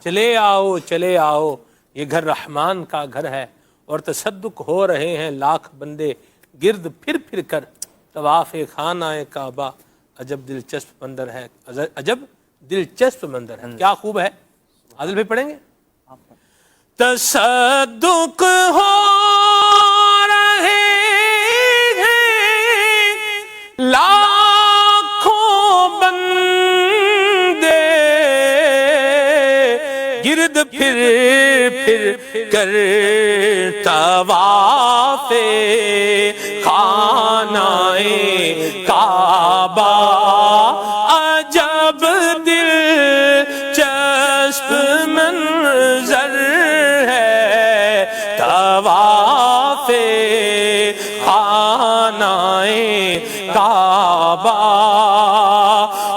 چلے آؤ یہ گھر رحمان کا گھر ہے، اور تصدق ہو رہے ہیں لاکھ بندے گرد پھر پھر کر طواف خانہ کعبہ، عجب دلچسپ منظر ہے، عجب دلچسپ منظر ہے۔ کیا خوب ہے، عادل بھائی پڑھیں گے؟ تصدق ہو رہے ہیں لاکھوں بندے گرد پھر کر طواف خانہ کعبہ، عجب دلچسپ منظر ہے طواف خانہ کعبہ،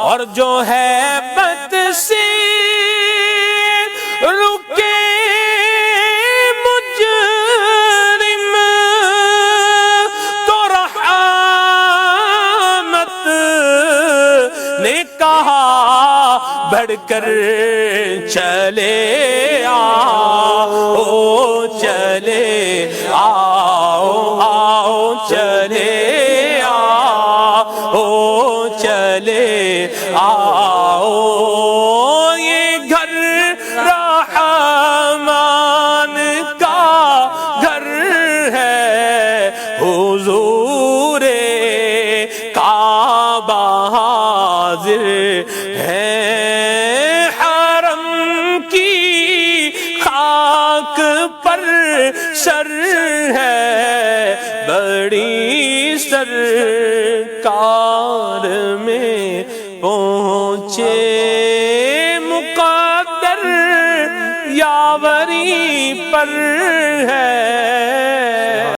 اور جو ہے بد سے بڑھ کر چلے آؤ چلے آؤ چلے آؤ چلے آؤ، یہ گھر رحمان کا گھر ہے، حضور کعبہ حاضر ہے، حرم کی خاک پر سر ہے، بڑی سرکار میں پہنچے مقدر یاوری پر ہے،